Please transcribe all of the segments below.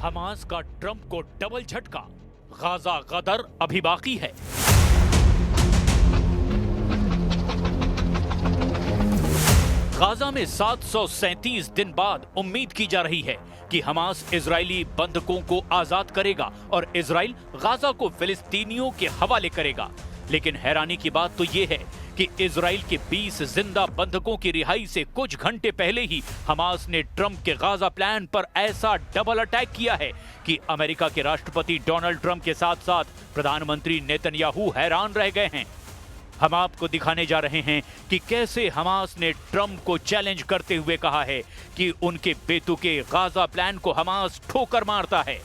Hamas का Trump को double झटका, गाजा गदर अभी बाकी है। गाजा में 737 दिन बाद उम्मीद की जा रही है कि हमास इजरायली बंधकों को आजाद करेगा और इजराइल गाजा को फिलिस्तीनियों के हवाले करेगा। लेकिन हैरानी की बात तो ये है कि इजराइल के 20 जिंदा बंधकों की रिहाई से कुछ घंटे पहले ही हमास ने ट्रंप के गाजा प्लान पर ऐसा डबल अटैक किया है कि अमेरिका के राष्ट्रपति डोनाल्ड ट्रंप के साथ साथ प्रधानमंत्री नेतन्याहू हैरान रह गए हैं। हम आपको दिखाने जा रहे हैं कि कैसे हमास ने ट्रंप को चैलेंज करते हुए कहा है कि उनके बेतुके गाजा प्लान को हमास ठोकर मारता है।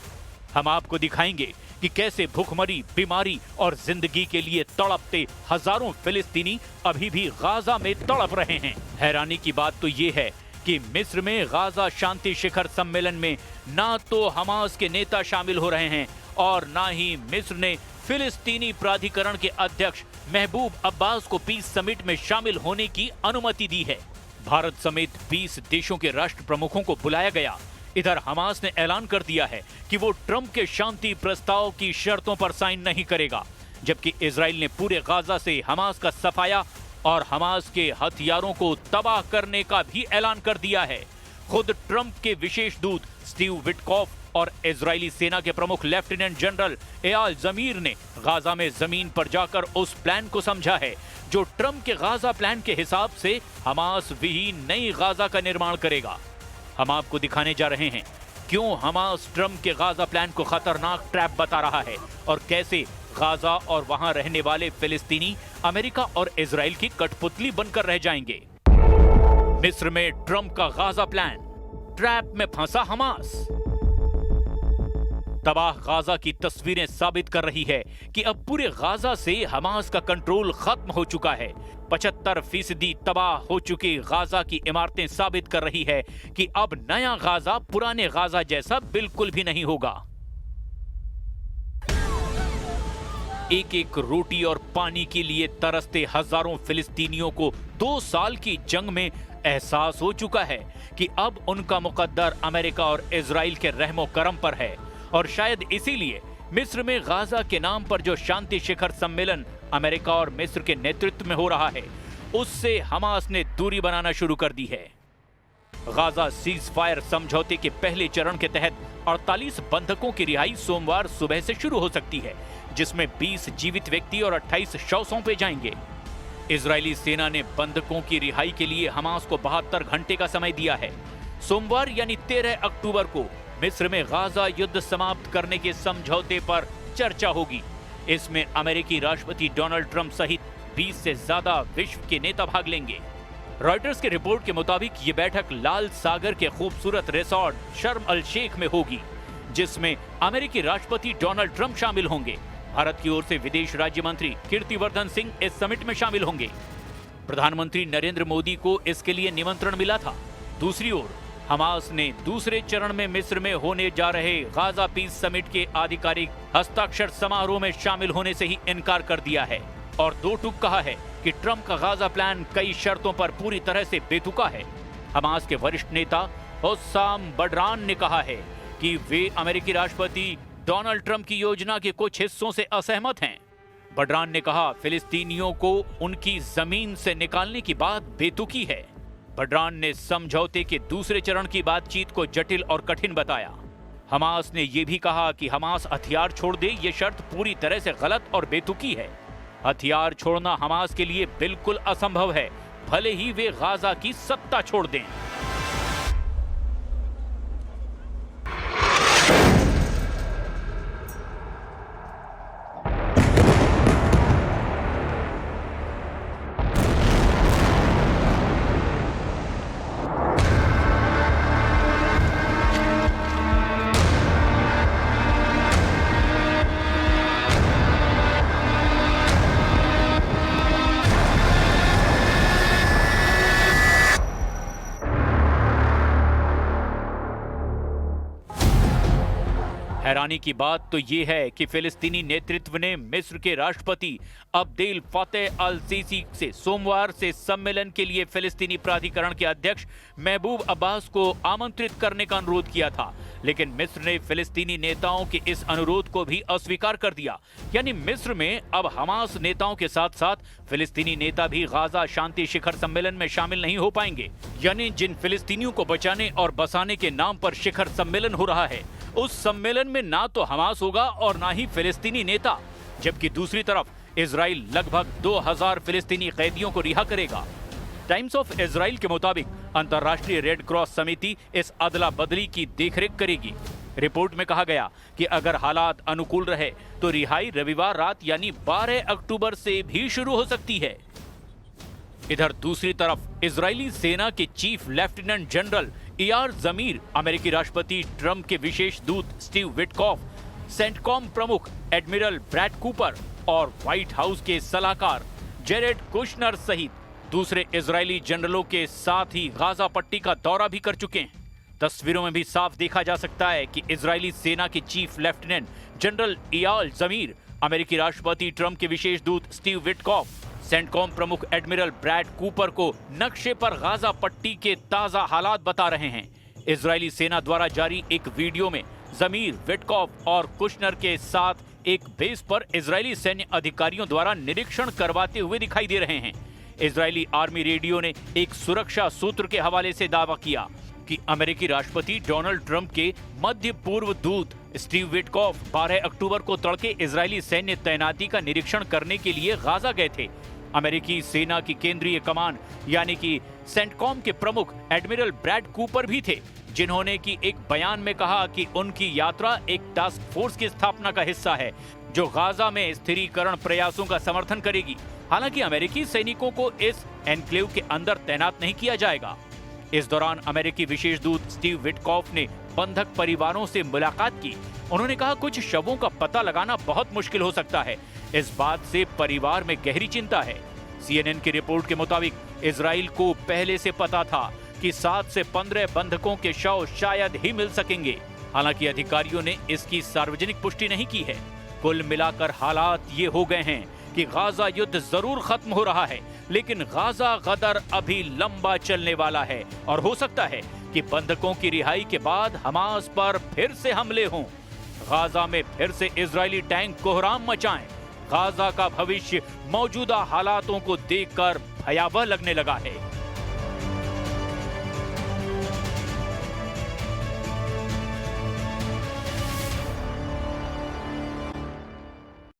हम आपको दिखाएंगे कि कैसे भूखमरी, बीमारी और जिंदगी के लिए तड़पते हजारों फिलिस्तीनी अभी भी गाजा में तड़प रहे हैं। हैरानी की बात तो ये है कि मिस्र में गाजा शांति शिखर सम्मेलन में ना तो हमास के नेता शामिल हो रहे हैं और ना ही मिस्र ने फिलिस्तीनी प्राधिकरण के अध्यक्ष महबूब अब्बास को पीस समिट में शामिल होने की अनुमति दी है। भारत समेत 20 देशों के राष्ट्र प्रमुखों को बुलाया गया। इधर हमास ने ऐलान कर दिया है कि वो ट्रंप के शांति प्रस्ताव की शर्तों पर साइन नहीं करेगा, जबकि इजराइल ने पूरे गाजा से हमास का सफाया और हमास के हथियारों को तबाह करने का भी ऐलान कर दिया है। खुद ट्रंप के विशेष दूत स्टीव विटकॉफ और इजरायली सेना के प्रमुख लेफ्टिनेंट जनरल एयाल जमीर ने गाजा में जमीन पर जाकर उस प्लान को समझा है जो ट्रंप के गाजा प्लान के हिसाब से हमास विहीन नई गाजा का निर्माण करेगा। हम आपको दिखाने जा रहे हैं क्यों हमास ट्रंप के गाजा प्लान को खतरनाक ट्रैप बता रहा है और कैसे गाजा और वहां रहने वाले फिलिस्तीनी अमेरिका और इजराइल की कठपुतली बनकर रह जाएंगे। मिस्र में ट्रंप का गाजा प्लान, ट्रैप में फंसा हमास। तबाह गाजा की तस्वीरें साबित कर रही है कि अब पूरे गाजा से हमास का कंट्रोल खत्म हो चुका है। 75% तबाह हो चुकी गाजा की इमारतें साबित कर रही है कि अब नया गाजा पुराने गाजा जैसा बिल्कुल भी नहीं होगा। एक एक रोटी और पानी के लिए तरसते हजारों फिलिस्तीनियों को 2 साल की जंग में एहसास हो चुका है कि अब उनका मुकद्दर अमेरिका और इजराइल के रहमो करम पर है। और शायद इसीलिए मिस्र में गाजा के नाम पर जो शांति शिखर सम्मेलन अमेरिका और मिस्र के नेतृत्व में हो रहा है, उससे हमास ने दूरी बनाना शुरू कर दी है। गाजा सीज फायर समझौते के पहले चरण के तहत 48 बंधकों की रिहाई सोमवार सुबह से शुरू हो सकती है, जिसमें 20 जीवित व्यक्ति और 28 शव सौंपे जाएंगे। इजरायली सेना ने बंधकों की रिहाई के लिए हमास को 72 घंटे का समय दिया है। सोमवार यानी 13 अक्टूबर को मिस्र में गाजा युद्ध समाप्त करने के समझौते पर चर्चा होगी। इसमें अमेरिकी राष्ट्रपति डोनाल्ड ट्रंप सहित 20 से ज्यादा विश्व के नेता भाग लेंगे। रॉयटर्स के रिपोर्ट के मुताबिक ये बैठक लाल सागर के खूबसूरत रिसोर्ट शर्म अल शेख में होगी, जिसमें अमेरिकी राष्ट्रपति डोनाल्ड ट्रंप शामिल होंगे। भारत की ओर से विदेश राज्य मंत्री कीर्तिवर्धन सिंह इस समिट में शामिल होंगे। प्रधानमंत्री नरेंद्र मोदी को इसके लिए निमंत्रण मिला था। दूसरी ओर हमास ने दूसरे चरण में मिस्र में होने जा रहे गाजा पीस समिट के आधिकारिक हस्ताक्षर समारोह में शामिल होने से ही इनकार कर दिया है और दो टूक कहा है कि ट्रंप का गाजा प्लान कई शर्तों पर पूरी तरह से बेतुका है। हमास के वरिष्ठ नेता हुस्साम बडरान ने कहा है कि वे अमेरिकी राष्ट्रपति डोनाल्ड ट्रंप की योजना के कुछ हिस्सों से असहमत हैं। बडरान ने कहा, फिलिस्तीनियों को उनकी जमीन से निकालने की बात बेतुकी है। बडरान ने समझौते के दूसरे चरण की बातचीत को जटिल और कठिन बताया। हमास ने यह भी कहा कि हमास हथियार छोड़ दे, ये शर्त पूरी तरह से गलत और बेतुकी है। हथियार छोड़ना हमास के लिए बिल्कुल असंभव है, भले ही वे गाजा की सत्ता छोड़ दें। हैरानी की बात तो ये है कि फिलिस्तीनी नेतृत्व ने मिस्र के राष्ट्रपति अब्देल फतेह अल सीसी से सोमवार से सम्मेलन के लिए फिलिस्तीनी प्राधिकरण के अध्यक्ष महबूब अब्बास को आमंत्रित करने का अनुरोध किया था, लेकिन मिस्र ने फिलिस्तीनी नेताओं के इस अनुरोध को भी अस्वीकार कर दिया। यानी मिस्र में अब हमास नेताओं के साथ साथ फिलिस्तीनी नेता भी गाजा शांति शिखर सम्मेलन में शामिल नहीं हो पाएंगे। यानी जिन फिलिस्तीनियों को बचाने और बसाने के नाम पर शिखर सम्मेलन हो रहा है, उस सम्मेलन में ना तो हमास होगा और ना ही फिलिस्तीनी नेता, जबकि दूसरी तरफ इजराइल लगभग 2000 फिलिस्तीनी कैदियों को रिहा करेगा। टाइम्स ऑफ इजराइल के मुताबिक अंतर्राष्ट्रीय रेड क्रॉस समिति इस अदला बदली की देखरेख करेगी। रिपोर्ट में कहा गया कि अगर हालात अनुकूल रहे तो रिहाई रविवार रात यानी 12 अक्टूबर से भी शुरू हो सकती है। इधर दूसरी तरफ इजरायली सेना के चीफ लेफ्टिनेंट जनरल इयार जमीर, अमेरिकी राष्ट्रपति ट्रंप के विशेष दूत स्टीव विटकॉफ, सेंटकॉम प्रमुख एडमिरल ब्रैड कूपर और व्हाइट हाउस के सलाहकार जेरेड कुशनर सहित दूसरे इजरायली जनरलों के साथ ही गाजा पट्टी का दौरा भी कर चुके हैं। तस्वीरों में भी साफ देखा जा सकता है कि इजरायली सेना के चीफ लेफ्टिनेंट जनरल इयाल जमीर, अमेरिकी राष्ट्रपति ट्रंप के विशेष दूत स्टीव विटकॉफ, सेंटकॉम प्रमुख एडमिरल ब्रैड कूपर को नक्शे पर गाजा पट्टी के ताजा हालात बता रहे हैं। इजरायली सेना द्वारा जारी एक वीडियो में जमीर, विटकॉफ और कुशनर के साथ एक बेस पर इजरायली सैन्य अधिकारियों द्वारा निरीक्षण करवाते हुए दिखाई दे रहे हैं। इजरायली आर्मी रेडियो ने एक सुरक्षा सूत्र के हवाले से दावा किया कि अमेरिकी राष्ट्रपति डोनाल्ड ट्रंप के मध्य पूर्व दूत स्टीव विटकॉफ 12 अक्टूबर को तड़के इजरायली सैन्य तैनाती का निरीक्षण करने के लिए गाजा गए थे। अमेरिकी सेना की केंद्रीय कमान यानी कि सेंटकॉम के प्रमुख एडमिरल ब्रैड कूपर भी थे, जिन्होंने की एक बयान में कहा कि उनकी यात्रा एक टास्क फोर्स की स्थापना का हिस्सा है जो गाजा में स्थिरीकरण प्रयासों का समर्थन करेगी। हालांकि अमेरिकी सैनिकों को इस एनक्लेव के अंदर तैनात नहीं किया जाएगा। इस दौरान अमेरिकी विशेष दूत स्टीव विटकॉफ ने बंधक परिवारों से मुलाकात की। उन्होंने कहा कुछ शवों का पता लगाना बहुत मुश्किल हो सकता है। इस बात से परिवार में गहरी चिंता है। CNN की रिपोर्ट के मुताबिक इजराइल को पहले से पता था कि 7 से 15 बंधकों के शव शायद ही मिल सकेंगे। हालांकि अधिकारियों ने इसकी सार्वजनिक पुष्टि नहीं की है। कुल मिलाकर हालात ये हो गए हैं कि गाजा युद्ध जरूर खत्म हो रहा है, लेकिन गाजा गदर अभी लंबा चलने वाला है और हो सकता है कि बंधकों की रिहाई के बाद हमास पर फिर से हमले हों। गाजा में फिर से इजरायली टैंक कोहराम मचाएं। गाजा का भविष्य मौजूदा हालातों को देखकर भयावह लगने लगा है।